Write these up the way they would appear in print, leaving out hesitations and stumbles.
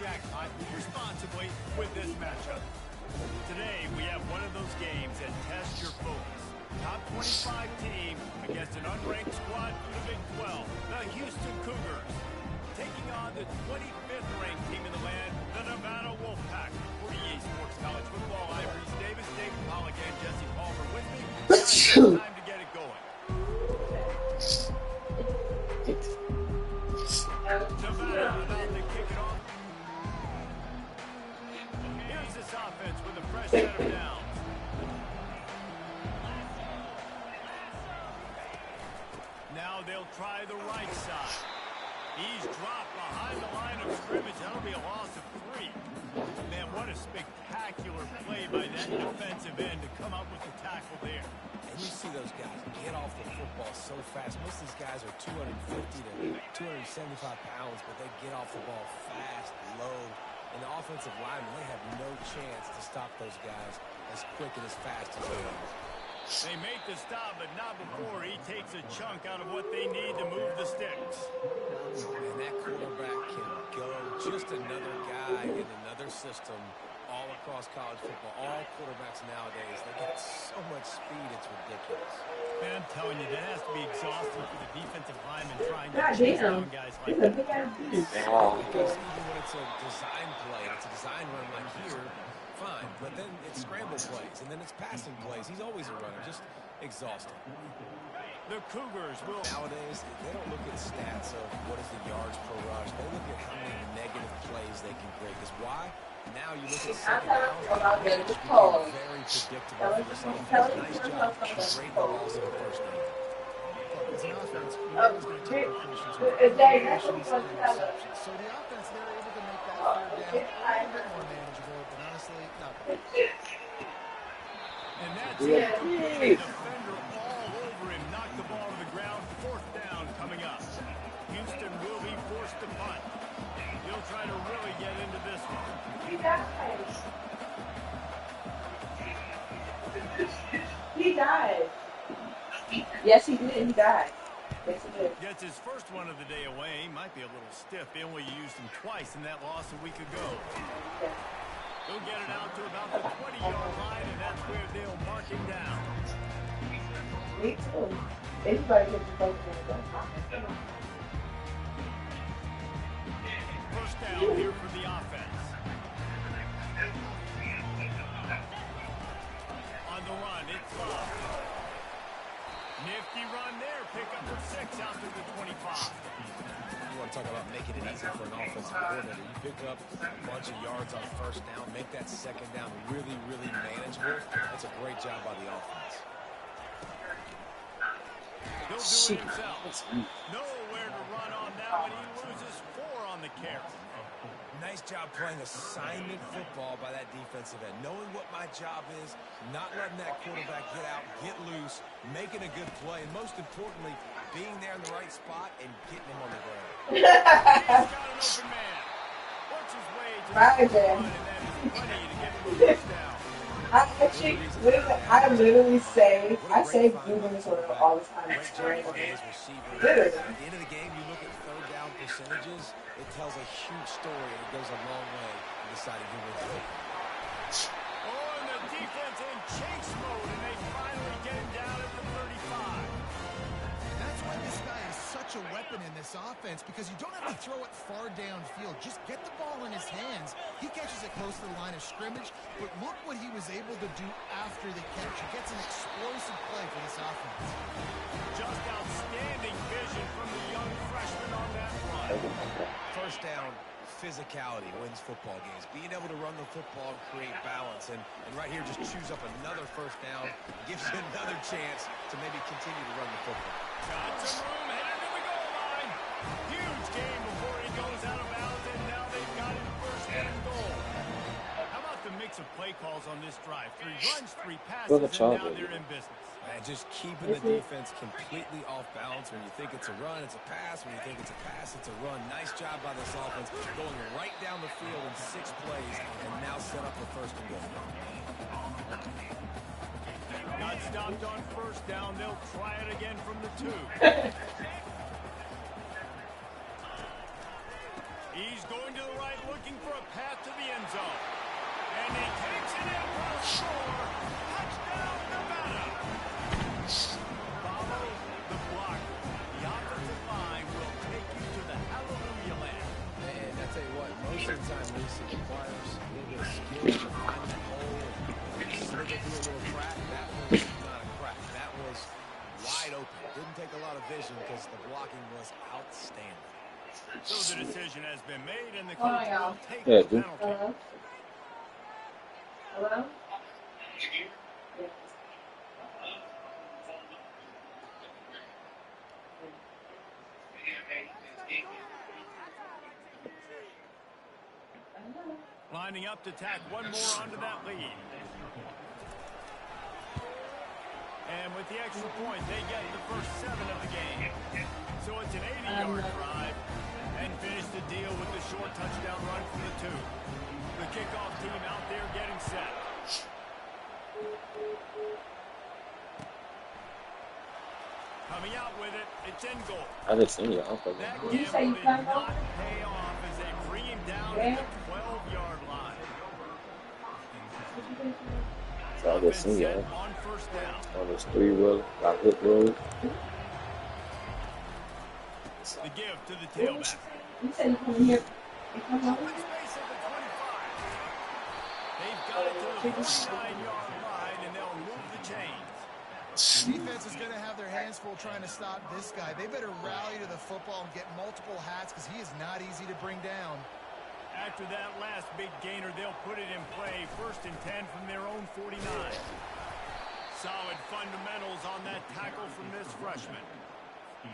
jackpot responsibly with this matchup. Today, we have one of those games that tests your focus. Top 25 team against an unranked squad from the Big 12, the Houston Cougars. Taking on the 25th ranked team in the land, the Nevada Wolfpack. For EA Sports College Football, I'm Reese Davis, David Pollock, and Jesse Palmer with me. Time to get it going. Nevada about to kick it off. Here's this offense with a fresh set of downs. Now they'll try the right side. He's dropped behind the line of scrimmage. That'll be a loss of 3. Man, what a spectacular play by that defensive end to come up with the tackle there. And you see those guys get off the football so fast. Most of these guys are 250 to 275 pounds, but they get off the ball fast, low. And the offensive linemen, they have no chance to stop those guys as quick and as fast as they are. They make the stop, but not before he takes a chunk out of what they need to move the sticks. And that quarterback can go. Just another guy in another system all across college football. All quarterbacks nowadays, they get so much speed, it's ridiculous. Man, I'm telling you, that has to be exhausting for the defensive lineman trying to chase down guys like that. Because even when it's a design play, it's a design run like here, fine. But then it's scramble plays, and then it's passing plays. He's always a runner, just exhausting. The Cougars will... Nowadays, they don't look at stats of what is the yards per rush. They look at how many negative plays they can create. Because why? Now you look at second down, it's become very predictable for this offense. Nice job creating the loss of the first down. As an offense, we know it's going to take efficiency. So the offense, they're able to make that third down a little bit more manageable, but honestly, not bad. And that's it. The defender all over him. Knocked the ball to the ground. 4th down coming up. Houston will be forced to punt. He'll try to really get into this one. He died. He died. Yes, he did. He died. Yes, he did. Gets his first one of the day away. Might be a little stiff. They only used him twice in that loss a week ago. They'll get it out to about the 20-yard line, and that's where they'll mark him down. Me too. Anybody can do both things. First down here for the offense. On the run, it's Love. Nifty run there. Pick up for 6 out to the 25. You want to talk about making it easy for an offensive coordinator. You pick up a bunch of yards on first down, make that second down really, really manageable. That's a great job by the offense. He'll do it himself. Nowhere to run on that one. He loses 4 on the carry. Nice job playing assignment football by that defensive end. Knowing what my job is, not letting that quarterback get out, get loose, making a good play, and most importantly, being there in the right spot and getting him on the ground. He's got an open man. Works his way to the front, and that is plenty to get him the first down. I literally say, I say Google's all the time. Great job by his receivers. Literally. At the end of the game, you look at third down percentages, it tells a huge story, and it goes a long way in deciding who wins the game. Oh, and the defense in chase mode, and they finally get him down at the 35. That's why this guy is such a weapon in this offense, because you don't have to throw it far downfield. Just get the ball in his hands. He catches it close to the line of scrimmage, but look what he was able to do after the catch. He gets an explosive play for this offense. Just outstanding vision from the young freshman on that run. First down, physicality wins football games. Being able to run the football and create balance. And right here, just choose up another first down. Gives you another chance to maybe continue to run the football. Got some room, headed to the goal line. Huge game before he goes out of bounds, and now they've got him first and goal. How about the mix of play calls on this drive? 3 runs, 3 passes, and now they're in business. And just keeping the defense completely off balance. When you think it's a run, it's a pass. When you think it's a pass, it's a run. Nice job by this offense, going right down the field in 6 plays, and now set up for first and goal. Got stopped on first down. They'll try it again from the 2. He's going to the right, looking looking for a path to the end zone. And he takes it in for a score. Touchdown, Nevada. Follow the block. The offensive line will take you to the hallelujah land. And I tell you what, most of the time, Reese, it requires a little bit of skill to find that hole and slip it through a little crack. That was not a crack. That was wide open. Didn't take a lot of vision because the blocking was outstanding. So the decision has been made, and the coach will take Yeah, the penalty. Hello? Hello? Lining up to tack one more onto that lead. And with the extra point, they get the first 7 of the game. So it's an 80-yard drive, and finish the deal with the short touchdown run from the 2. The kickoff team out there getting set. Coming out with it, it's in goal. I just seen y'all. That gamble did not pay off as they bring him down at the 12-yard line. So I just seen y'all On first down. on this 3-wheeler, got hook road. The give to the tailback. You said you come here. You come Open over? space at the 25. They've got it to the 49-yard line, and they'll move the chains. The defense is going to have their hands full trying to stop this guy. They better rally to the football and get multiple hats because he is not easy to bring down. After that last big gainer, they'll put it in play. 1st and 10 from their own 49. Solid fundamentals on that tackle from this freshman.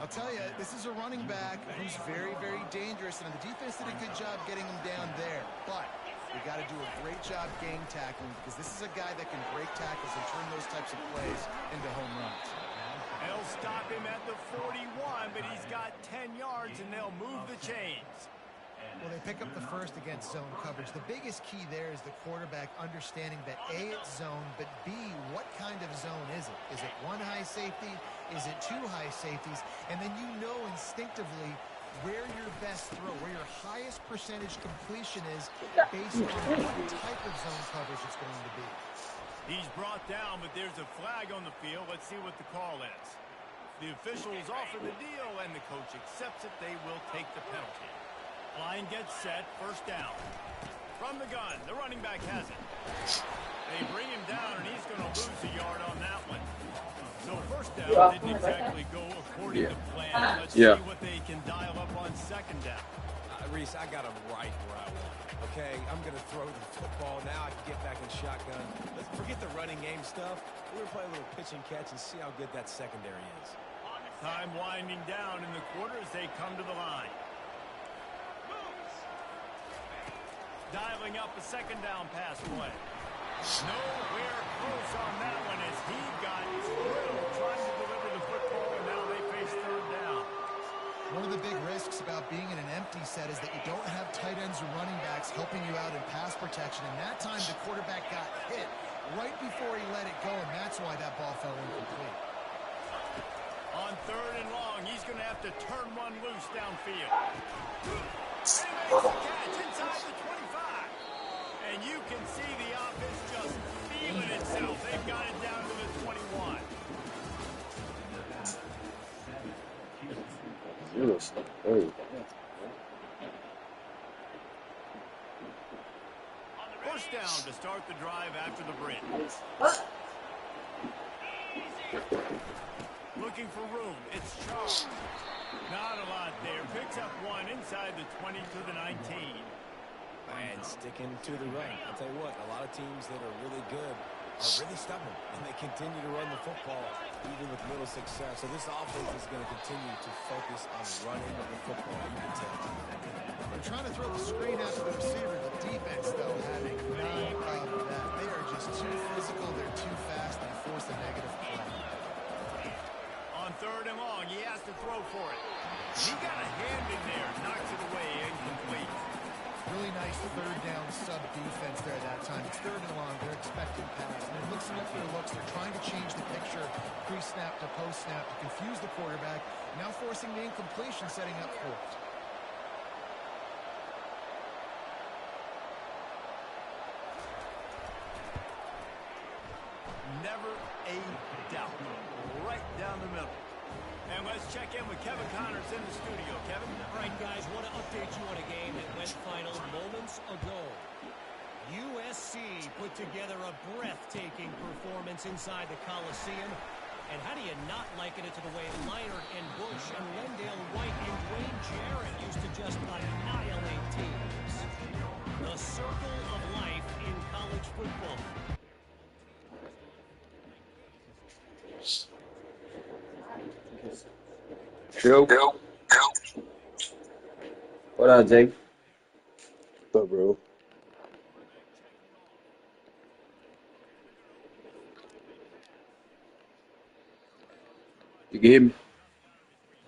I'll tell you, this is a running back who's very, very dangerous, and the defense did a good job getting him down there. But we got to do a great job game tackling because this is a guy that can break tackles and turn those types of plays into home runs. They'll stop him at the 41, but he's got 10 yards, and they'll move the chains. Well, they pick up the first against zone coverage. The biggest key there is the quarterback understanding that A, it's zone, but B, what kind of zone is it? Is it 1 high safety? Is it 2 high safeties? And then you know instinctively where your best throw, where your highest percentage completion is based on what type of zone coverage it's going to be. He's brought down, but there's a flag on the field. Let's see what the call is. The officials offer the deal, and the coach accepts it. They will take the penalty. Line gets set, 1st down. From the gun, the running back has it. They bring him down, and he's going to lose a yard on that one. So 1st down didn't exactly go according to plan. Let's see what they can dial up on 2nd down. Reese, I got him right where I want him. Okay, I'm going to throw the football. Now I can get back in shotgun. Let's forget the running game stuff. We're going to play a little pitch and catch and see how good that secondary is. Time winding down in the quarter as they come to the line. Dialing up a 2nd down pass play. Nowhere close on that one as he got drilled trying to deliver the football, and now they face 3rd down. One of the big risks about being in an empty set is that you don't have tight ends or running backs helping you out in pass protection. And that time the quarterback got hit right before he let it go, and that's why that ball fell incomplete. On 3rd and long, he's going to have to turn one loose downfield. And he makes the catch inside the 25. And you can see the offense just feeling itself. They've got it down to the 21. First down to start the drive after the bridge. Looking for room. It's Charles. Not a lot there. Picks up 1 inside the 20 to the 19. And sticking to the run. I'll tell you what, a lot of teams that are really good are really stubborn, and they continue to run the football even with little success. So this offense is going to continue to focus on running the football. You can tell. They're trying to throw the screen out to the receiver. The defense, though, having none of that. They are just too physical. They're too fast. They force a negative play. On 3rd and long, he has to throw for it. He got a hand in there, knocks it away, incomplete. Really nice 3rd down sub defense there that time. It's 3rd and long. They're expecting pass. And they're mixing up their looks. They're trying to change the picture pre-snap to post-snap to confuse the quarterback. Now forcing the incompletion, setting up 4th. a doubt. Right down the middle. And let's check in with Kevin Connors in the studio. Kevin? All right, guys, want to update you on a game that went final moments ago. USC put together a breathtaking performance inside the Coliseum. And how do you not liken it to the way Leinart and Bush and Wendell White and Dwayne Jarrett used to just annihilate teams? The circle of life in college football. Yo. What up, Jake? What's up, bro? You can hear me?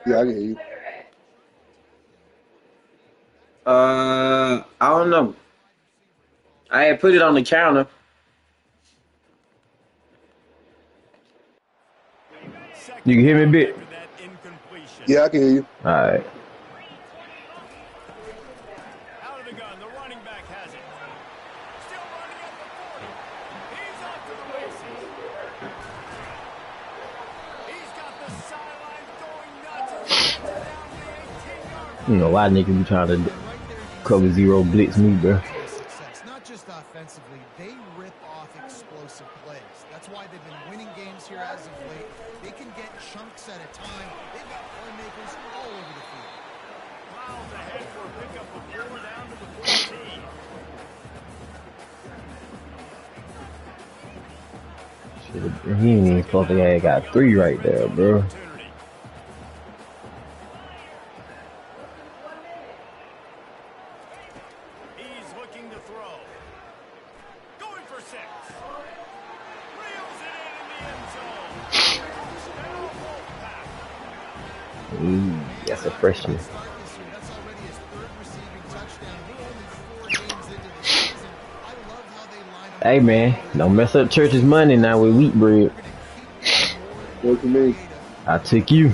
Yeah, I can hear you. I don't know. I had put it on the counter. You can hear me a bit? Yeah, I can hear you. All right. Out of the gun, the running back has it. Still running at the 40. He's off to the races. He's got the sideline going nuts as he gets it down to the 18-yard line. You know, a lot of niggas be trying to cover zero blitz me, bro. Success, not just offensively, they rip off explosive plays. That's why they've been winning games here as of late. They can get chunks at a time. They've got playmakers all over the field. Miles ahead for a pickup of 4 down to the 14. He ain't even supposed to have got 3 right there, bro. He's looking to throw. Going for 6. Reels it in the end zone. Touchdown, Wolfpack. Ooh, that's a freshman. Start this year. That's already his 3rd receiving touchdown. We're only 4 games into the season. I love how they line up. Hey, man, don't mess up church's money now with wheat bread. What you mean? I took you.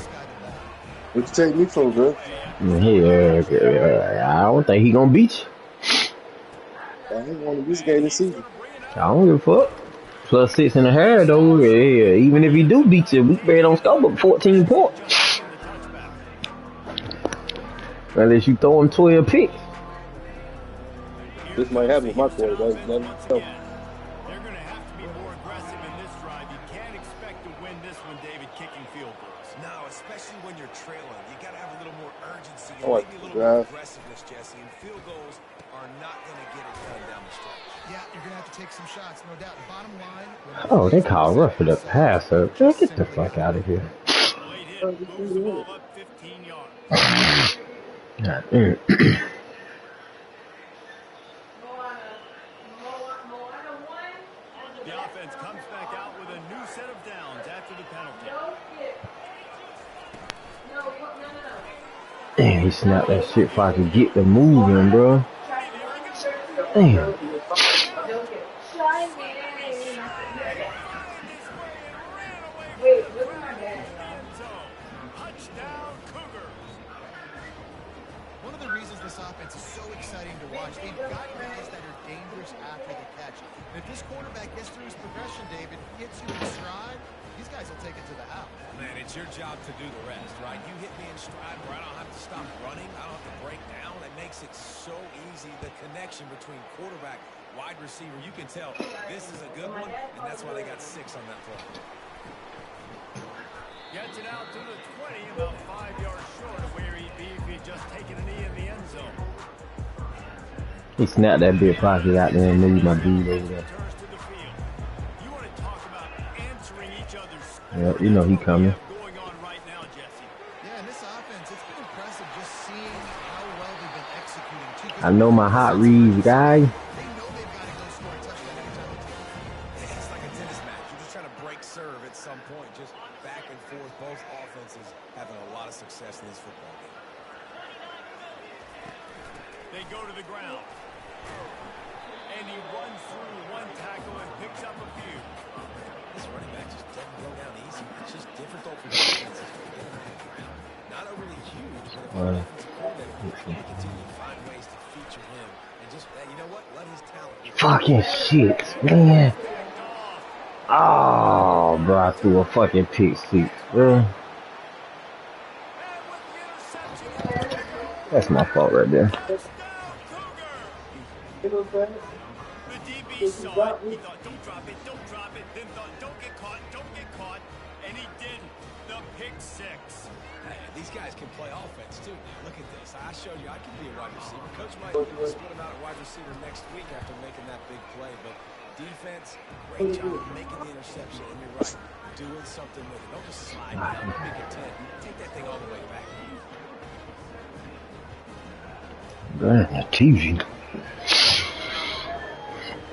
What you take me for, bro? Hey, I don't think he gonna beat you. I ain't won this game this season. I don't give a fuck. Plus 6.5 though. Yeah, even if he do beat you, wheat bread don't score but 14 points. Unless you throw him 12 picks. This might happen with my quarterback. They're going to have to be more aggressive in this drive. You can't expect to win this one, David, kicking field goals. No, especially when you're trailing. You got to have a little more urgency and I like maybe a the little more drive. aggressiveness, Jesse. And field goals are not going to get it done down the stretch. Yeah, you're going to have to take some shots, no doubt. Bottom line. Oh, they call rough for the passer. Man, get the fuck out of here. Late hit, moves the ball up 15 yards. God damn. The offense comes back out with a new set of downs after the penalty. Damn, he snapped that shit before I could get the moving, bro. Damn. Wait, look at my dad. Touchdown, Cougars. One of the reasons this offense is so exciting to watch, they've got guys that are dangerous after the catch. And if this quarterback gets through his progression, David, hits you in stride, these guys will take it to the house. Man, it's your job to do the rest, right? You hit me in stride where I don't have to stop running. I don't have to break down. It makes it so easy. The connection between quarterback, wide receiver, you can tell this is a good one, and that's why they got 6 on that play. Gets it out to the 20, about 5 yards short of where he'd be if he'd just taken a knee in the end zone. He snapped that big pocket out there and moved my dude over there. Turns to the field. You want to talk about answering each other's Yeah, you know he coming. going on right now, Jesse. Yeah, and this offense, it's been impressive just seeing how well they've been executing. Too. I know my hot reads, guy. They know they've got to go score a touchdown every time they take it. It's like a tennis match. You're just trying to break serve at some point, just back and forth. Both offenses having a lot of success in this football game. They go to the ground. And he runs through one tackle and picks up a few. This running back just doesn't go down easy. It's just difficult for defenses to get him on the ground. Not overly huge, but if you're an offensive coordinator, you can continue to find ways to feature him and just, you know what, let his talent. Fucking shit, man. Oh, Oh, bro, I threw a fucking pick six, bro. That's my fault right there. The DB saw it. He thought, don't drop it, then thought, don't get caught, and he didn't. The pick six. Hey, these guys can play offense, too. Look at this. I showed you I can be a wide receiver. Coach might split him out at wide receiver next week after making that big play, but defense, great job making the interception, and you're right, doing something with it. Don't just slide down, don't make it 10. Take that thing all the way back. Damn, the TV.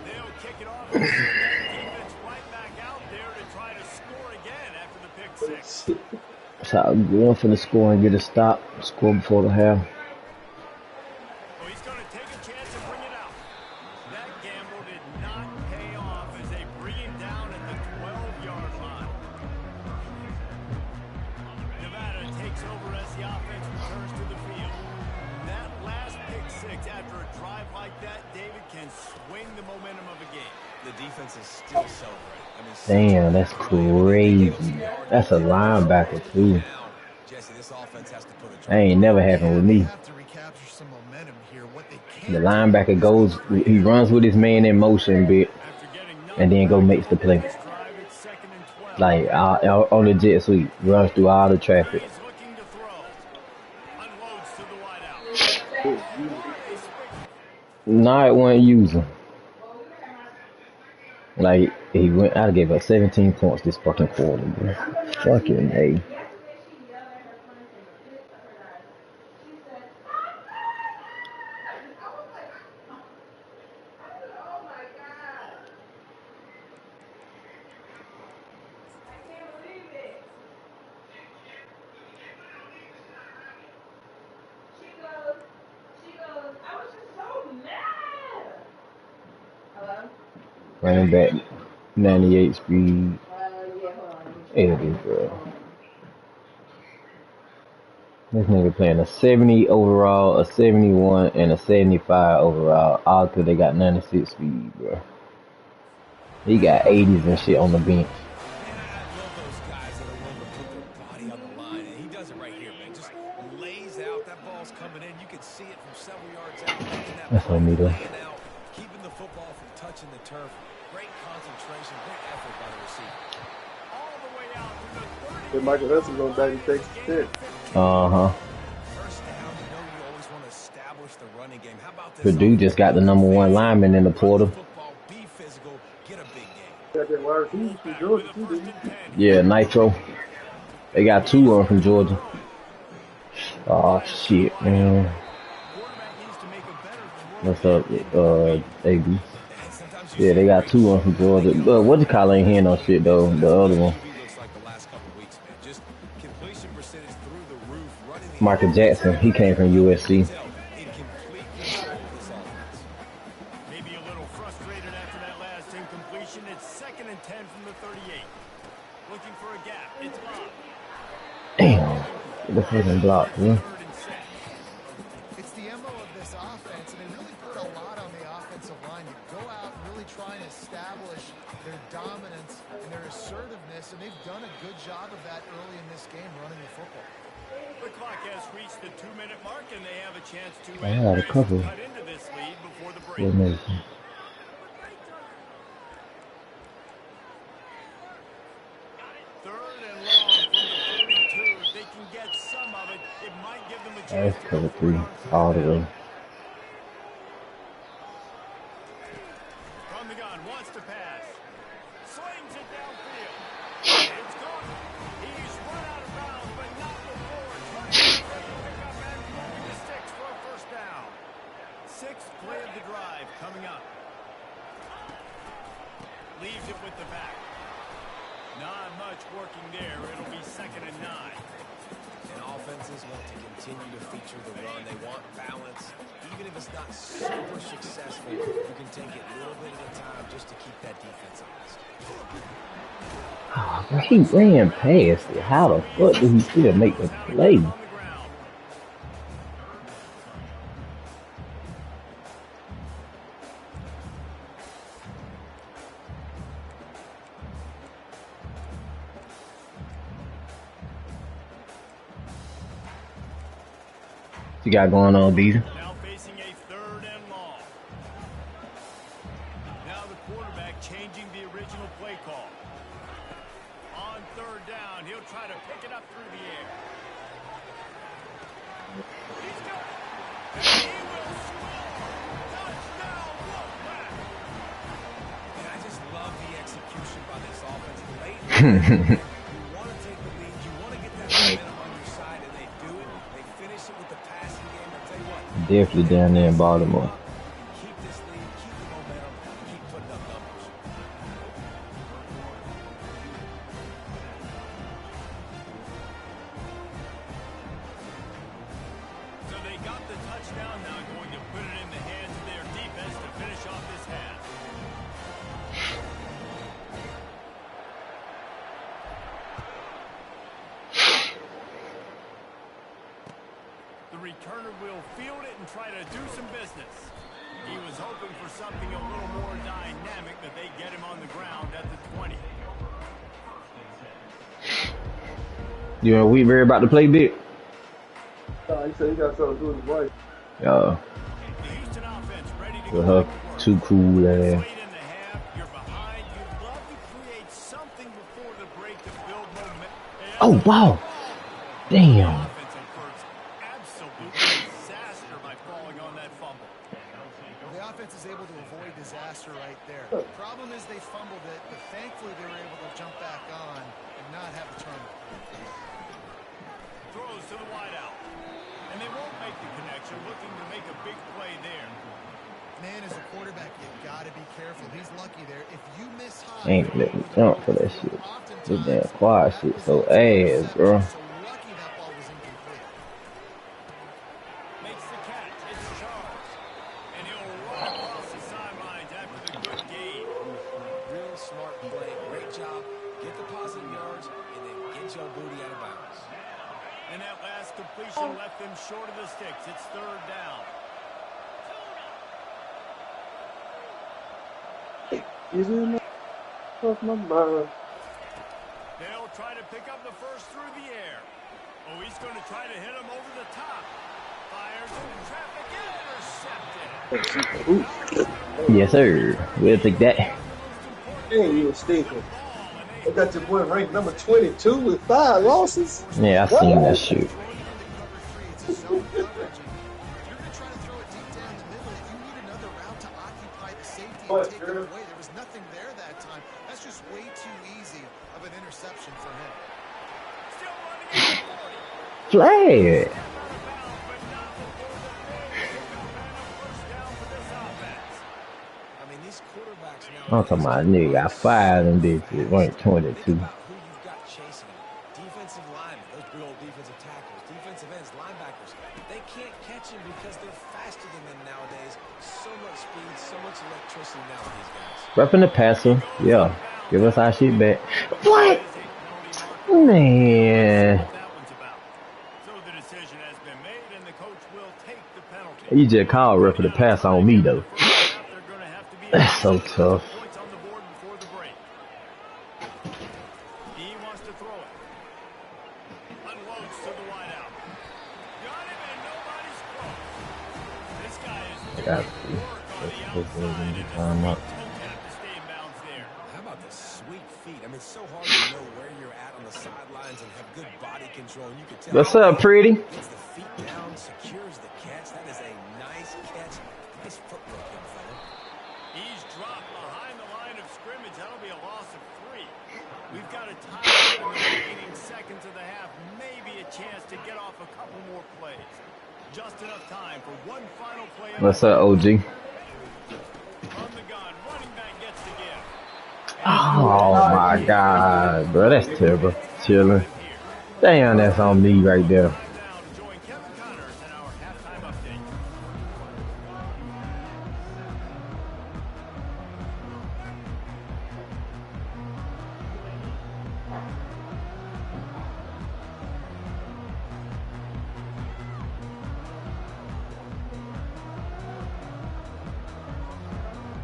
They'll kick it off and send that defense right back out there to try to score again after the pick six. So I'm going for the score and get a stop. Score before the half. Oh, he's going to take a chance and bring it out. That gamble did not pay off as they bring him down at the 12-yard line. Nevada takes over as the offense returns to the field. That last pick six after a drive like that, David, can swing the momentum of a game. The defense is still celebrating. I mean, Damn, that's crazy. That's a linebacker too. Jesse, this offense has to put a That ain't never happened with me. They have to recapture some momentum here. What they The can't linebacker goes, he runs with his man in motion bit, After getting and then go makes the play. this drive, it's 2nd and 12. Like on the jet sweep, runs through all the traffic. He's looking to throw. Unloads to the wideout. Nah, it wasn't using. Like he went, I gave up 17 points this fucking quarter, bro. Fucking A. Running back, 98 speed. It is, bro. This nigga playing a 70 overall, a 71, and a 75 overall. All because they got 96 speed, bro. He got 80s and shit on the bench. Man, I love those guys that are willing to put their body on the line, and he does it right here, man. Just lays out. That ball's coming in. You can see it from several yards out. Making that That's on me, though. laying out, keeping the football from touching the turf. Great concentration, great effort by the receiver. All the way out to the 30. Then Michael Hudson goes back and takes the pick. Uh-huh. First down, you know you always want to establish the running game. How about this? Purdue just got the #1 lineman in the portal. Football, be physical, get a big game. Got that wide receiver from Georgia, too, didn't he? Yeah, Nitro. They got 2 on from Georgia. Oh, shit, man. Quarterback needs to make a better throw. What's up, AB? Yeah, they got 2 on from Georgia. What you call ain't hearing no shit, though. The other one. Looks like the last couple weeks, man. Just completion percentage through the roof, running the Michael Jackson, he came from USC. in complete control of this offense. Maybe a little frustrated after that last incompletion. It's 2nd and 10 from the 38. Looking for a gap. It's blocked. Damn. The fucking block, man. 3rd and 6. It's the MO of this offense, and they really put a lot on the offensive line to go out and really try and establish their dominance and their assertiveness, and they've done a good job of that early in this game, running the football. The clock has reached the 2-minute mark, and they have a chance to I had a couple. cut into this lead before the break. Good nation. Third and long from the 42. If they can get some of it, it might give them a chance That's to cover go 3 all the way. From the gun, wants to pass. Slings it downfield. It's gone. He's run out of bounds, but not before. Trying to pick up and moving the sticks for a first down. 6th play of the drive coming up. Leaves it with the back. Not much working there. It'll be 2nd and 9. And offenses want to continue to feature the run. They want balance. Even if it's not super successful, you can take it a little bit at a time just to keep that defense honest. Oh, bro, he ran past it. How the fuck did he still make the play? On the ground. you got going on, Beasley? Now facing a 3rd and long. Now the quarterback changing the original play call. On 3rd down, he'll try to pick it up through the air. He's got it. And he will score. Touchdown, Wolfpack. And I just love the execution by this offense. Late in the game, you want to take the lead. You want to get that momentum on your side, and they do it. They finish it with the passing game. I'll tell you what. Definitely down there in Baltimore. Keep this lead, keep the momentum, keep putting up numbers. So they got the touchdown, now going to put it in the hands of their defense to finish off this half. The returner will field it and try to do some business. He was hoping for something a little more dynamic, but they get him on the ground at the 20. You know, we very about to play big. He said he got something to do with his wife. Yeah. The Houston offense ready to With go her back to work. too cool ass. Late in the half, you're behind. You'd love to create something before the break to build momentum. Oh, wow. Damn. Offense at first, absolute disaster by falling on that fumble. The offense is able to avoid disaster right there. The problem is they fumbled it, but thankfully they were able to jump back on and not have the turnover. Throws to the wideout. And they won't make the connection, looking to make a big play there. Man, as a quarterback, you've got to be careful. He's lucky there. If you miss high, Ain't let me jump for that shit. This damn quad shit so ass, bro. so lucky that ball was incomplete. Makes the catch. It's Charles. And he'll run across the sidelines after the good gain. Real smart play. Great job. Get the positive yards, and then get your booty out of bounds. And that last completion left them short of the sticks. It's 3rd down. He's in my mind. They'll try to pick up the first through the air. Oh, he's going to try to hit him over the top. Fires into traffic. Intercepted. Yes, sir. We'll take that. Dang, you a stinker. They got your boy ranked number 22 with 5 losses. Yeah, I seen that shit. It's a zone coverage. You're going to try to throw it deep down the middle. You need another route to occupy the safety and take it away. There was nothing there that time. That's just way too easy of an interception for him. Still running at the 40. Flag. I mean, these quarterbacks now. I'm talking about a nigga got 5 and bitches. Ranked 22. Think about who you've got chasing you. Defensive linemen, those big old defensive tackles, defensive ends, linebackers. They can't catch him because they're faster than them nowadays. So much speed, so much electricity now with these guys. Repping the passer. Yeah. Give us our shit back. What? Man. That one's about. So the decision has been made, and the coach will take the penalty. You just called repping the pass on me, though. First half, they're going to have to be That's so tough. points on the board before the break. He wants to throw it. Unloads to the wideout. Got him, and nobody's close. This guy is Got doing work on the Let's outside, and just time up. toe tap to stay in bounds there. How about the sweet feet? I mean, it's so hard to know where you're at on the sidelines and have good body control. You can tell. What's up, pretty? Gets the feet down, secures the catch. That is a nice catch. Nice footwork, young fella. He's dropped behind the line of scrimmage. That'll be a loss of 3. We've got a tie in the remaining seconds of the half. Maybe a chance to get off a couple more plays. Just enough time for one final play. What's up, OG? From the gun, running back gets the give. Oh my god, bro, that's terrible. Chilling. Damn, that's on me right there. Down to join Kevin Connors in our halftime update.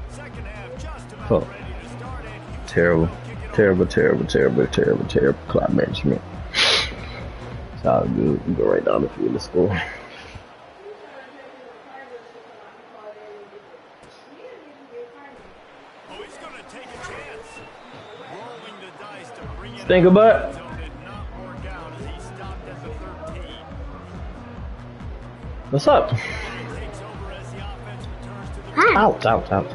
Second half just about Fuck. ready to start, and Houston Terrible. will kick it off. Terrible clock management. It's all good. We go right down the field. Let's go. Think about it. So did not work out as he stopped at the 13. What's up? Takes over as the offense returns to the Hi. Out.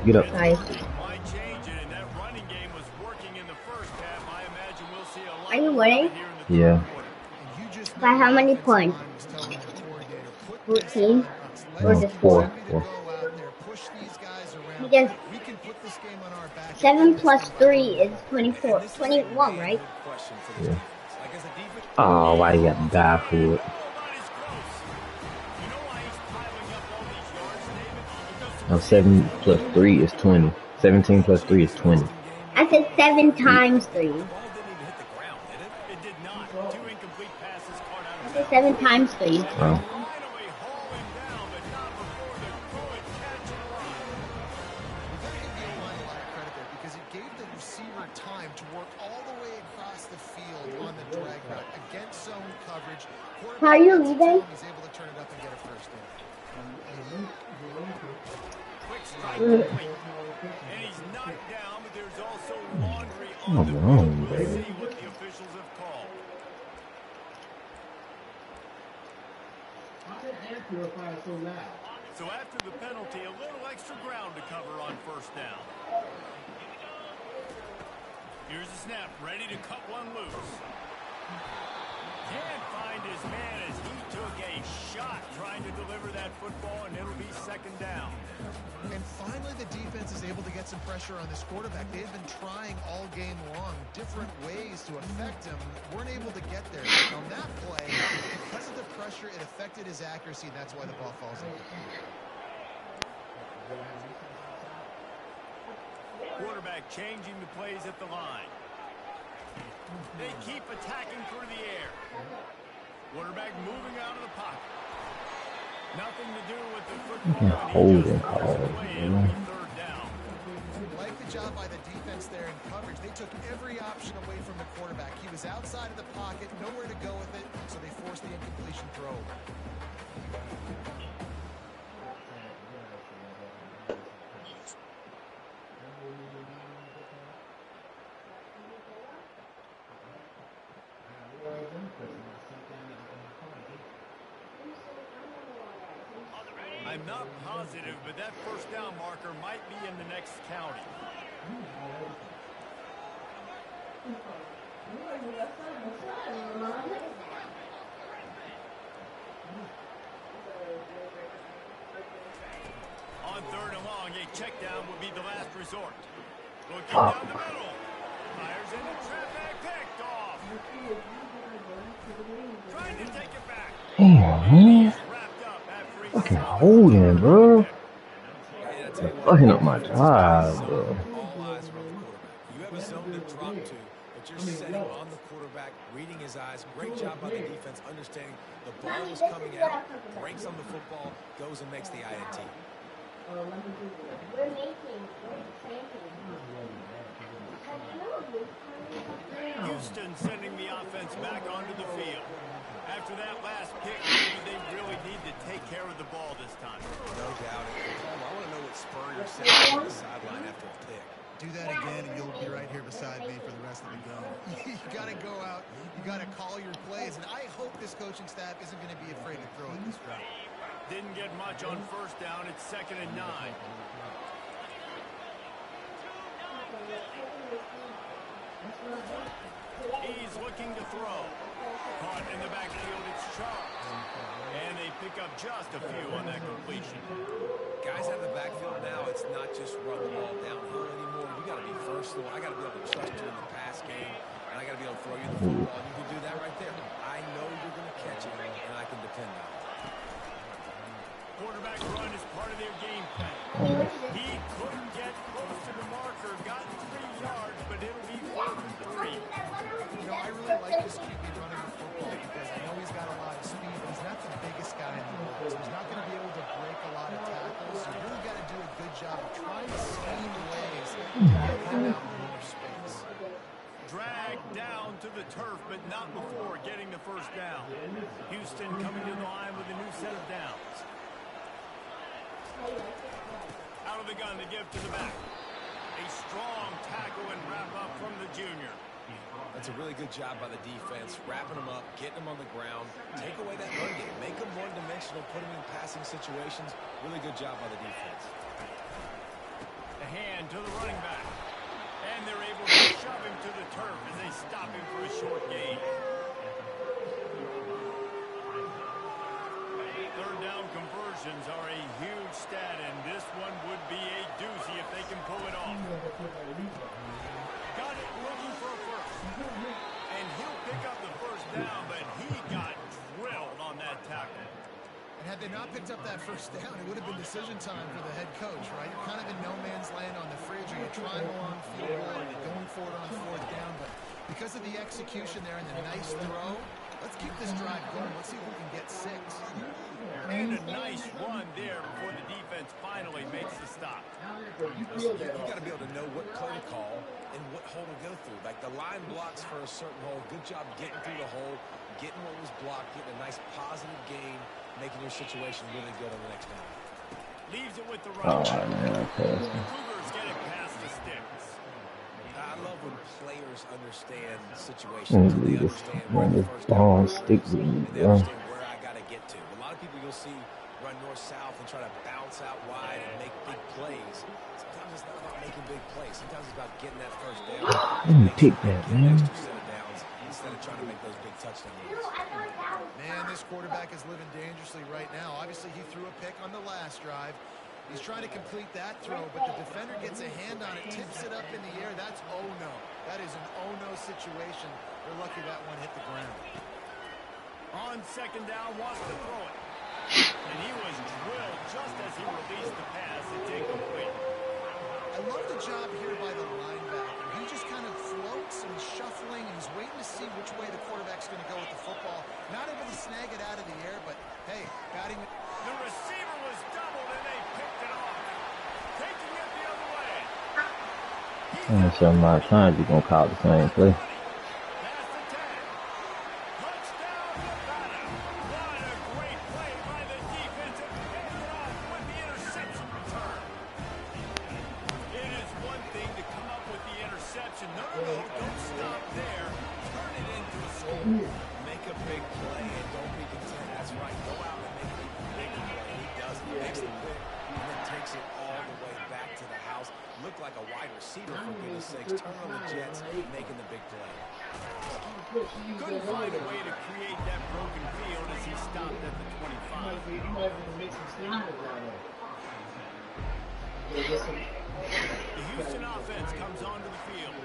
Get up. Sorry. might change it, and that running game was working in the first half. I imagine we'll see a lot Are you more of winning? it here in the Yeah. third quarter. And you just By know how the many offensive points? line was telling the coordinator, put 14? this on us. No, Let's just four. continue to go out there, push these guys around. Because We can put this game on our back. 7 plus 3 is 24. This is a 21, really right? good question for this Yeah. defense. Like, as a defense, Oh, why you got to die for it? Nobody's close. You know why he's piling up all these yards, David? Because No, 7 plus 3 is 20. 17 plus 3 is 20. I said 7 times 3. the ball didn't even hit the ground, did it? it did not. Two incomplete passes caught out I of said bounds. 7 times 3. Oh. Finally haul him down, but not before the Bruins catch and run. You gotta give the O-line a lot of credit there because it gave the receiver time to work all the way across the field on the drag route against zone coverage. How are you Quarterback leaving? he's able to turn it up and get a first down. Quick strike complete. And he's knocked down, but there's also laundry on the Come on, field. We'll baby. see what the officials have called. So after the penalty, a little extra ground to cover on first down. Here's the snap, ready to cut one loose. Can't find his man as he took a shot trying to deliver that football, and it'll be second down. And finally, the defense is able to get some pressure on this quarterback. They've been trying all game long different ways to affect him. Weren't able to get there. But on that play, because of the pressure, it affected his accuracy. That's why the ball falls in. Quarterback changing the plays at the line. They keep attacking through the air. Quarterback moving out of the pocket. Nothing to do with the football. Holding calls, man. Third down. Like the job by the defense there in coverage. They took every option away from the quarterback. He was outside of the pocket, nowhere to go with it, so they forced the incompletion throw. I'm not positive, but that first down marker might be in the next county. On third and long, a check down would be the last resort. Looking down the middle. Fires in the traffic, picked off. Trying to take it back. Damn, man. Wrapped up after he Fucking holding, bro. Fucking up my drive, bro. all eyes are on the quarterback. You have a zone to drop to, but you're setting on the quarterback, reading his eyes. Great job by the defense, understanding the ball is coming out, breaks on the football, goes and makes the INT. Houston sending the offense back onto the field. After that last pick, maybe they really need to take care of the ball this time. No doubt. I want to know what spur you're saying on the sideline after a pick. Do that again, and you'll be right here beside me for the rest of the game. You got to go out. You got to call your plays, and I hope this coaching staff isn't going to be afraid to throw it this route. Didn't get much on first down. It's 2nd and 9. He's looking to throw. Caught in the backfield, it's Charles. And they pick up just a few on that completion. Guys out of the backfield now, it's not just run the ball downhill anymore. You got to be versatile. I got to be able to trust you in the pass game, and I got to be able to throw you the football. And you can do that right there. I know you're going to catch it, and I can depend on it. Quarterback run is part of their game plan. He couldn't get close to the marker, got 3 yards, but it'll be 4th and 3. You know, I really like this QB running the football because I know he's got a lot of speed, but he's not the biggest guy in the world. So he's not going to be able to break a lot of tackles. You really got to do a good job of trying to scheme ways to get him out in more space. Dragged down to the turf, but not before getting the first down. Houston coming to the line with a new set of downs. Out of the gun to give to the back. A strong tackle and wrap up from the junior. That's a really good job by the defense, wrapping them up, getting them on the ground, take away that run game, make them one-dimensional, put them in passing situations. Really good job by the defense. The hand to the running back. And they're able to shove him to the turf as they stop him for a short gain. Third down conversions are a huge stat, and this one would be a doozy if they can pull it off. Got it looking for a first. And he'll pick up the first down, but he got drilled on that tackle. And had they not picked up that first down, it would have been decision time for the head coach, right? You're kind of in no man's land on the fridge. Are you trying a long field goal? Are you going for it on fourth down? But because of the execution there and the nice throw, let's keep this drive going. Let's see if we can get 6. And a nice run there before the defense finally makes the stop. Listen, you got to be able to know what play to call and what hole to go through. Like the line blocks for a certain hole. Good job getting through the hole, getting what was blocked, getting a nice positive gain, making your situation really good on the next down. Leaves it with the running back. man, The Cougars get it past the sticks. I love when players understand situations. They understand where the first ball down stick is, with me, and they bro. understand where I got to get to. A lot of people you'll see run north-south and try to bounce out wide and make big plays. Sometimes it's not about making big plays. Sometimes it's about getting that first down. Let me pick that, Get an man. extra set of downs instead of trying to make those big touchdown runs. Man, this quarterback is living dangerously right now. Obviously, he threw a pick on the last drive. He's trying to complete that throw, but the defender gets a hand on it, tips it up in the air. That's oh-no. That is an oh-no situation. They're lucky that one hit the ground. On second down, wants to throw it. And he was drilled just as he released the pass. It's incomplete. I love the job here by the linebacker. He just kind of floats and he's shuffling and he's waiting to see which way the quarterback's going to go with the football. Not able to snag it out of the air, but hey, batting it. The receiver was doubled and they picked it off. Taking it the other way. I'm gonna show my times you're gonna call the same play. Past the 10. Touchdown, Nevada. What a great play by the defense and picked it off with the interception return. It is one thing to come up with the interception. No, don't stop there. Turn it into a score. Make a big play and don't be content. That's right. Go out and make a big play. He does it. Makes it quick and then takes it all the way back to the house. Looked like a wide receiver, for goodness sakes. Turn on the Jets, making the big play. Couldn't find a way to create that broken field as he stopped at the 25. The Houston offense comes onto the field.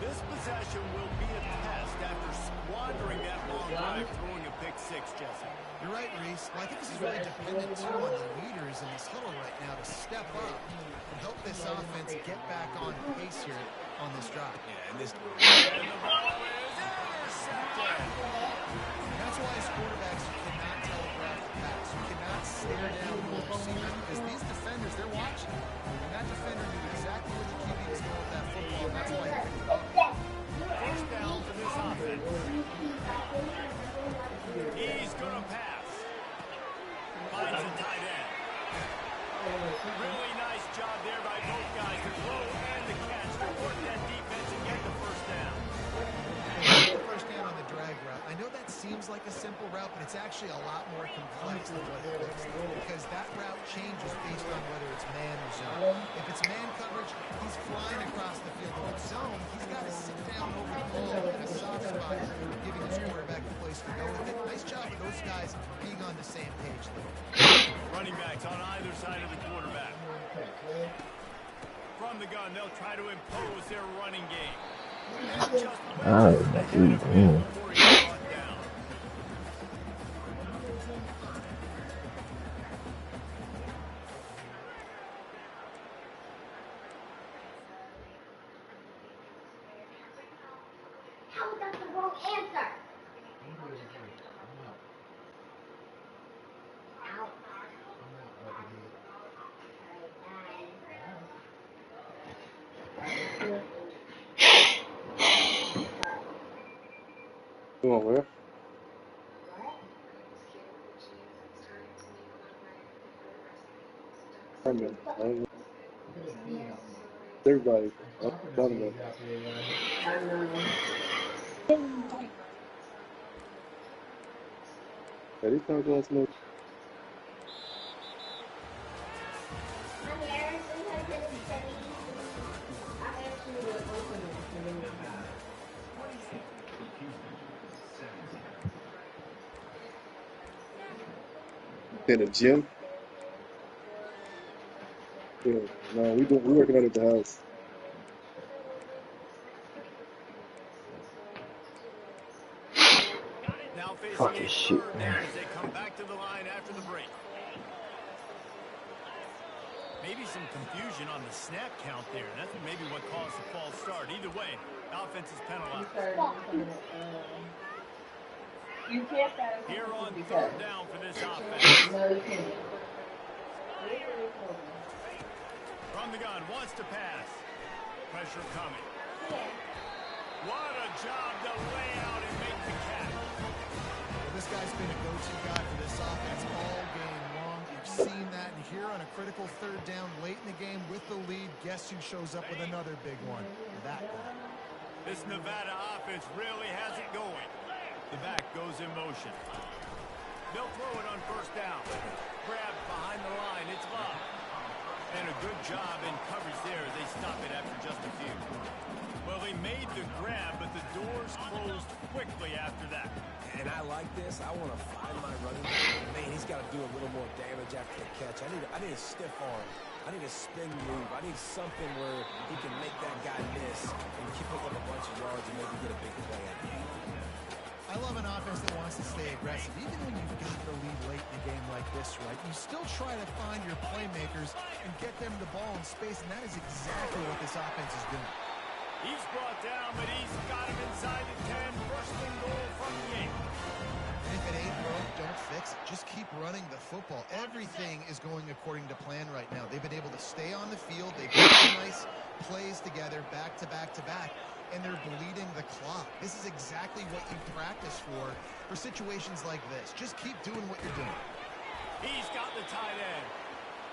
This possession will be a test after squandering that long drive, throwing a pick six, Jesse. You're right, Reese. Well, I think this is really dependent, too, on the leaders in this huddle right now to step up and help this offense get back on pace here on this drive. Yeah, and this. And the ball is intercepted. That's why as quarterbacks, you cannot telegraph the pass. You cannot stare down your receivers because these defenders, they're watching. And that defender knew exactly where the QB was going with that football, and that's why he picked it up. First down for this offense. He's going to pass. Finds a tight end. Really nice job there by both guys, the throw and the catch, to work that defense and get the first down. First down on the drag route. I know that seems like a simple route, but it's actually a lot more complex than what it looks like because that route changes based on whether it's man or zone. If it's man coverage, he's flying across the field. If it's zone, he's got to sit down over the ball in a soft spot, giving his quarterback a place to go with it. Nice job of those guys being on the same page, though. Running backs on either side of the quarterback. From the gun, they'll try to impose their running game. And just ahead of him before he got brought down. How was that the wrong answer? You want where? Everybody. I don't know. Hey, these times last night. In the gym. Yeah, no, we working out at the house. Now facing Fucking a shit, third man. down as they come back to the line after the break. Maybe some confusion on the snap count there. That's maybe what caused the false start. Either way, offense is penalized. Here on third down for this offense. From the gun, wants to pass. Pressure coming. What a job to lay out and make the catch. Well, this guy's been a go-to guy for this offense all game long. You've seen that, and here on a critical third down late in the game with the lead, guess who shows up with another big one? That guy. This Nevada offense really has it going. The back goes in motion. They'll throw it on first down. Grabbed behind the line. It's Love. And a good job in coverage there. They stop it after just a few. Well, they made the grab, but the doors closed quickly after that. And I like this. I want to find my running back. Man, he's got to do a little more damage after the catch. I need a stiff arm. I need a spin move. I need something where he can make that guy miss and pick up a bunch of yards and maybe get a big play at the end. I love an offense that wants to stay aggressive. Even when you've got the lead late in a game like this, right, you still try to find your playmakers and get them the ball in space, and that is exactly what this offense is doing. He's brought down, but he's got him inside the 10. First and goal from the 8. And if it ain't broke, don't fix it. Just keep running the football. Everything is going according to plan right now. They've been able to stay on the field. They've put some nice plays together back to back to back, and they're bleeding the clock. This is exactly what you practice for situations like this. Just keep doing what you're doing. He's got the tight end.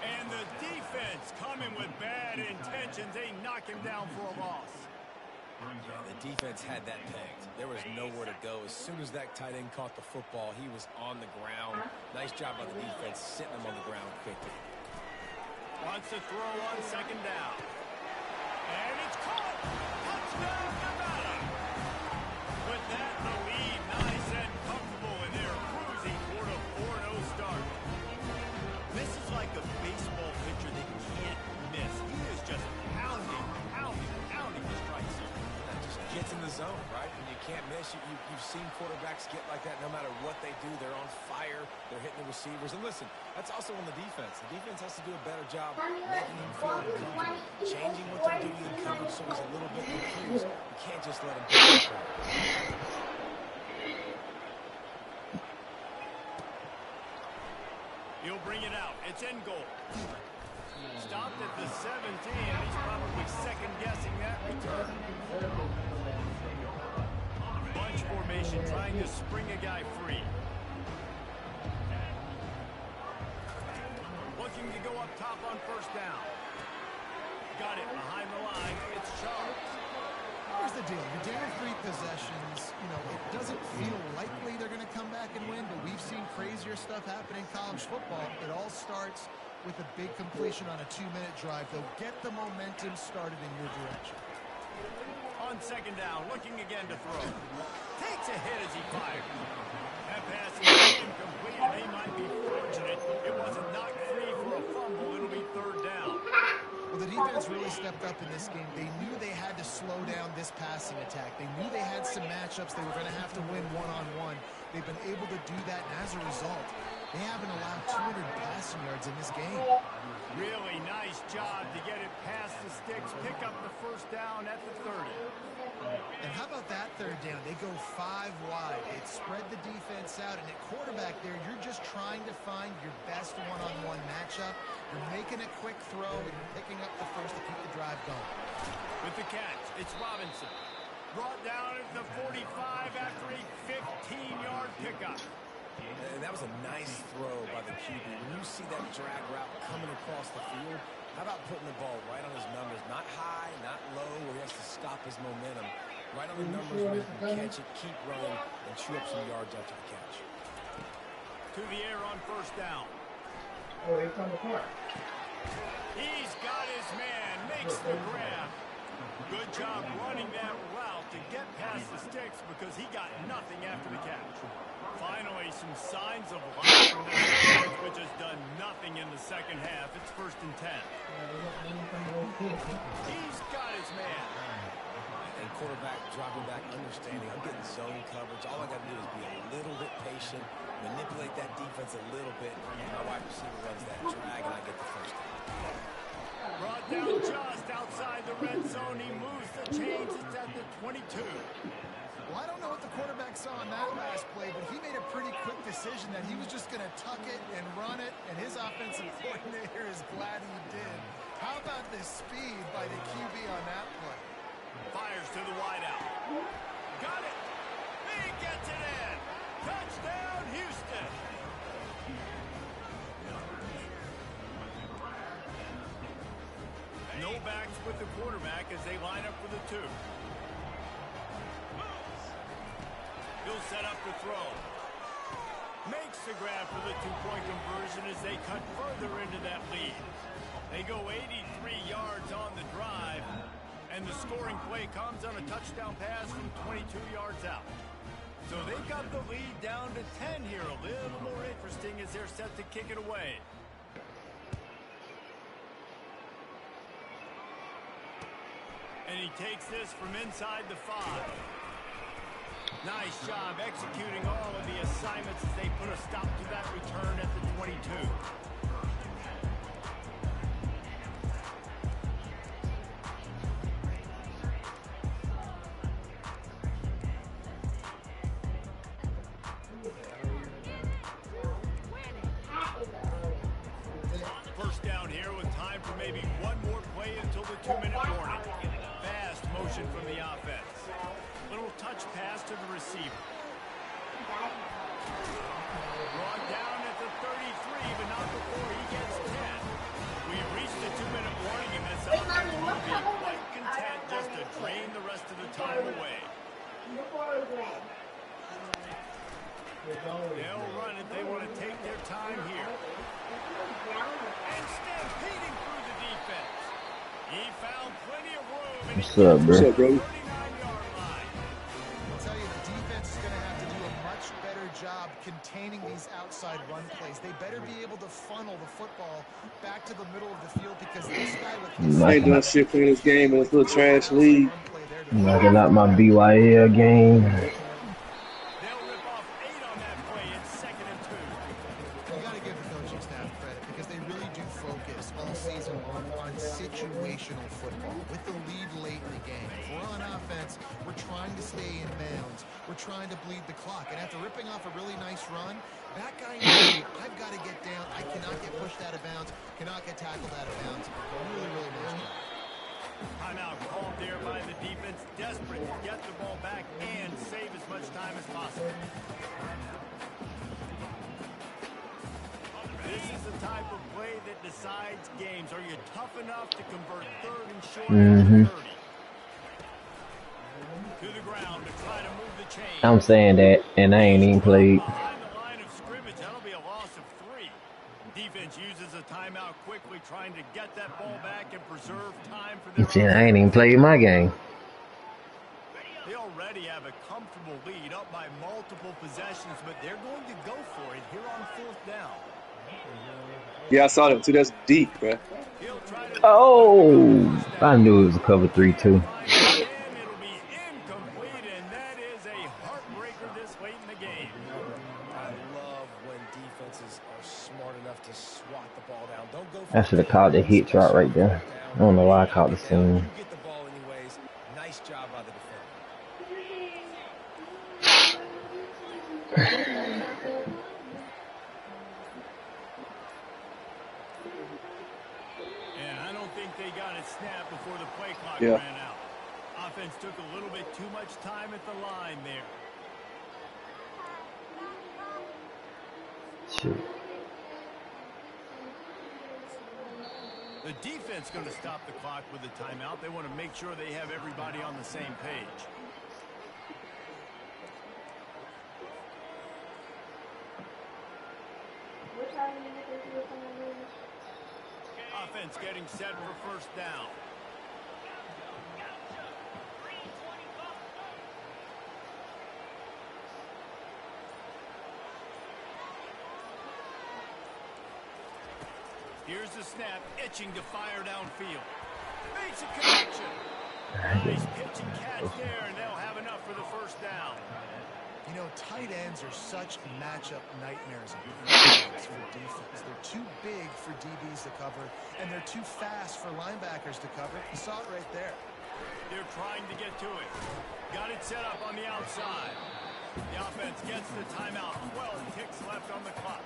And the defense coming with bad intentions. They knock him down for a loss. Yeah, the defense had that pegged. There was nowhere to go. As soon as that tight end caught the football, he was on the ground. Nice job by the defense, sitting him on the ground quickly. Wants to throw on second down. And it's caught. Touchdown, Nevada. With that, the lead nice and comfortable, and they're cruising toward a 4-0 start. This is like a baseball pitcher that can't miss. He is just pounding the strikes here. That just gets in the zone, right? When you can't miss, you've seen quarterbacks get like that no matter what they do. They're on fire. They're hitting the receivers. And listen, that's also on the defense. The defense has to do a better job making him feel comfortable, changing what they're doing in coverage so he's a little bit confused. You can't just let him get it. He'll bring it out. It's in goal. Stopped at the 17. He's probably second-guessing that return. Bunch formation trying to spring a guy free. Looking to go up top on first down. Got it behind the line. It's Charles. Here's the deal. You're down 3 possessions. You know, it doesn't feel likely they're going to come back and win, but we've seen crazier stuff happen in college football. It all starts with a big completion on a 2-minute drive. They'll get the momentum started in your direction. On second down, looking again to throw. Takes a hit as he fires. That pass is incomplete, and they might be fortunate it wasn't knocked free for a fumble. It'll be third down. Well, the defense really stepped up in this game. They knew they had to slow down this passing attack. They knew they had some matchups they were going to have to win one-on-one. They've been able to do that, and as a result, they haven't allowed 200 passing yards in this game. Really nice job to get it past the sticks, pick up the first down at the 30. And how about that third down? They go 5 wide. They spread the defense out, and at quarterback there, you're just trying to find your best one-on-one matchup. You're making a quick throw, and you're picking up the first to keep the drive going. With the catch, it's Robinson. Brought down at the 45 after a 15-yard pickup. And that was a nice throw by the QB. When you see that drag route coming across the field, How about putting the ball right on his numbers? Not high, not low, where he has to stop his momentum. Right on the numbers where he can catch it, keep running, and chew up some yards after the catch. To the air on first down. Oh, they come apart. He's got his man, makes the grab. Good job running that route to get past the sticks because he got nothing after the catch. Finally, some signs of life from this offense, which has done nothing in the second half. It's 1st and 10. He's got his man. And quarterback dropping back, understanding. I'm getting zone coverage. All I got to do is be a little bit patient, manipulate that defense a little bit, and my wide receiver runs that drag, and I get the first down. Brought down just outside the red zone. He moves the chains. It's at the 22. Well, I don't know what the quarterback saw on that last play, but he made a pretty quick decision that he was just going to tuck it and run it, and his offensive coordinator is glad he did. How about the speed by the QB on that play? Fires to the wideout. Got it. He gets it in. Touchdown, Houston. No backs with the quarterback as they line up for the 2. He'll set up the throw. Makes the grab for the 2-point conversion as they cut further into that lead. They go 83 yards on the drive, and the scoring play comes on a touchdown pass from 22 yards out. So they've got the lead down to 10 here. A little more interesting as they're set to kick it away. And he takes this from inside the 5. Nice job executing all of the assignments as they put a stop to that return at the 22. First down here with time for maybe one more play until the 2-minute warning. Fast motion from the offense. Little touch pass to the receiver. Brought down at the 33, but not before he gets 10. We've reached the 2-minute warning, and this offense will be quite content just to drain the rest of the time away. They'll run it. They want to take their time here. And stampeding through the defense. He found plenty of room. What's up, bro? What's up, bro? I'll tell you, the defense is going to have to do a much better job containing these outside run plays. They better be able to funnel the football back to the middle of the field because this guy with his I ain't doing shit playing this game in this little trash league. Knocking out my BYL game. They'll rip off 8 on that play. It's 2nd and 2. You got to give the coaching staff credit because they really do focus all season long on situational football with the lead late in the game. If we're on offense, we're trying to stay in bounds. We're trying to bleed the clock. And after ripping off a really nice run, that guy knows I've got to get down. I cannot get pushed out of bounds, cannot get tackled out of bounds. Really, really nice job. Timeout called there by the defense, desperate to get the ball back and save as much time as possible. This is the type of play that decides games. Are you tough enough to convert 3rd and short after 30? To the ground to try to move the chain. I'm saying that, and I ain't even played. Behind the line of scrimmage, that'll be a loss of 3. Defense uses a timeout quickly, trying to get that ball back and preserve time for their Shit, I ain't even played my game. They already have a comfortable lead up by multiple possessions, but they're going to go for it here on 4th down. Yeah, I saw that too. That's deep, bro. He'll try to Oh, I knew it was a cover 3 too. and it'll be incomplete, and that is a heartbreaker this late in the game. I love when defenses are smart enough to swat the ball down. Don't go I should have caught the hit shot right there. I don't know why I caught the seam. You get the ball anyways. Nice job by the defender. And I don't think they got it snapped before the play clock Yeah. ran out. Offense took a little bit too much time at the line there. Shoot. The defense going to stop the clock with the timeout. They want to make sure they have everybody on the same page. Offense getting set for first down. Here's the snap, itching to fire downfield. Makes a connection. Nice pitch and catch there, and they'll have enough for the first down. You know, tight ends are such matchup nightmares for defense. They're too big for DBs to cover, and they're too fast for linebackers to cover. You saw it right there. They're trying to get to it. Got it set up on the outside. The offense gets the timeout. 12 ticks left on the clock.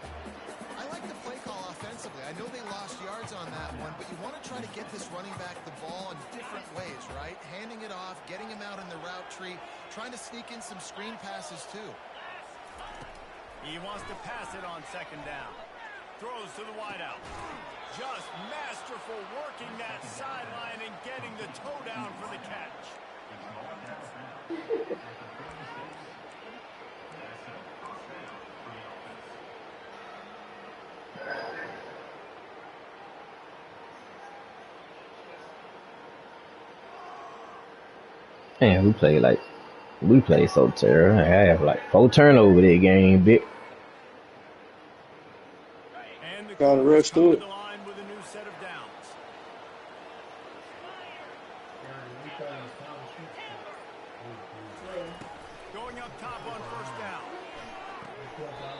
I like the play call offensively. I know they lost yards on that one, but you want to try to get this running back the ball in different ways, right? Handing it off, getting him out in the route tree, trying to sneak in some screen passes too. He wants to pass it on second down. Throws to the wideout. Just masterful working that sideline and getting the toe down for the catch. Man, we play so terrible. I have like 4 turnovers that game, big. And the Gotta rush through it. the line with a new set of downs. Going up top on first down.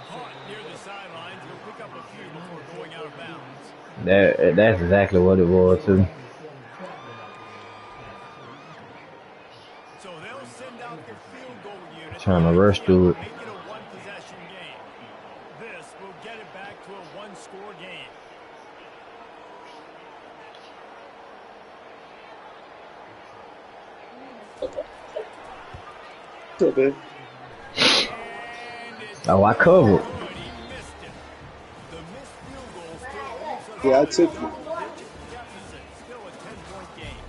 Caught near the sidelines. He'll pick up a few before going out of bounds. That's exactly what it was too. So they'll send out the field goal unit. Trying to rush through it. Make it a one-possession game. This will get it back to a one-score game. What's up, man? Oh, I covered. He missed it. The missed field goal still leaves us Yeah, I with a took you. double-digit deficit. Still a 10-point game.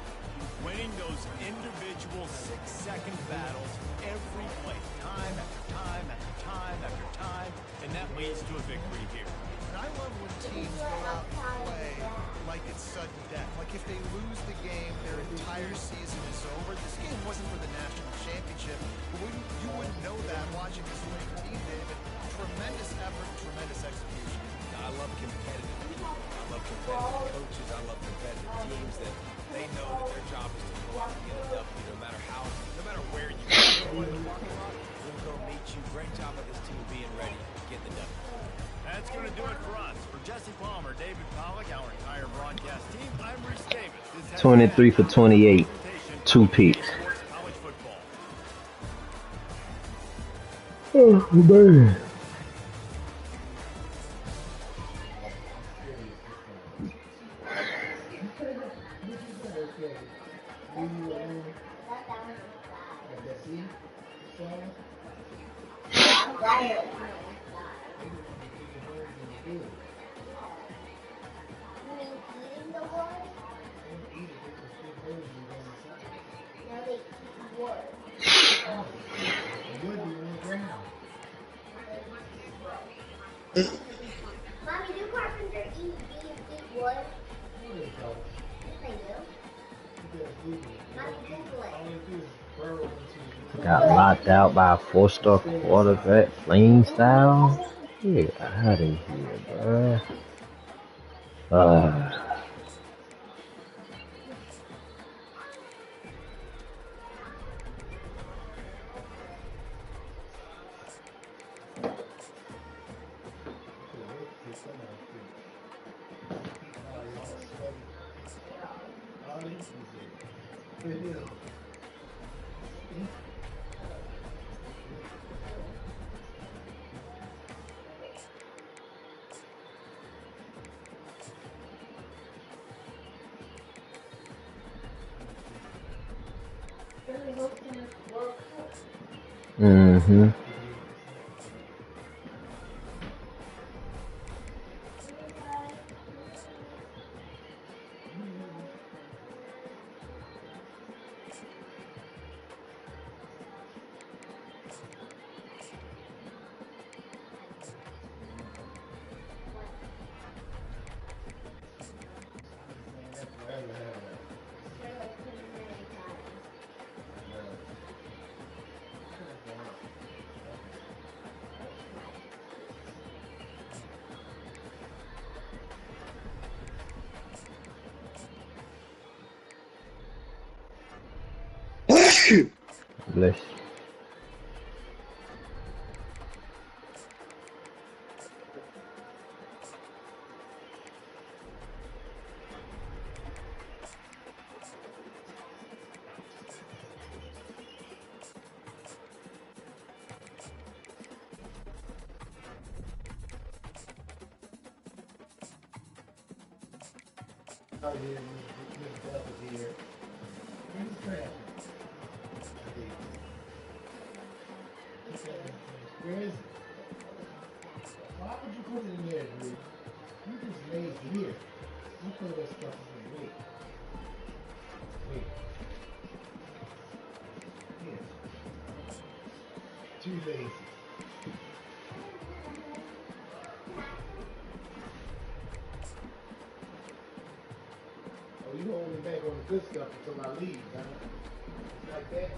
Winning those individual 6-second battles every play, time after time after time after time, and that leads to a victory here. And I love when teams go out and play like it's sudden death. Like if they lose the game, their entire season is over. This game wasn't for the national championship, but you wouldn't know that watching this winning team, David. Tremendous effort, tremendous execution. I love competitive people. I love competitive coaches. I love competitive teams that they know that their job is to go out and get a W no matter where you go. In the parking lot, we'll go meet you. Great job of this team being ready to get the W. That's going to do it for us. For Jesse Palmer, David Pollack, our entire broadcast team, I'm Reese Davis. This has 23 for been 28, presentation 2 of picks. Sports College Football. Oh man. Mommy, do carpenter eat wood? Yes, they do. Mommy, Google it. Got locked out by a 4-star quarterback, playing style. Get out of here, bro. Mm-hmm. Bless. Oh, yeah, Miss Beth is here. Where's the trash? Where is it? Why would you put it in there, dude? You just laid here. You put that stuff in there. Wait. Wait. Here. Too lazy. Oh, you hold me back on the good stuff until I leave, huh? Like that?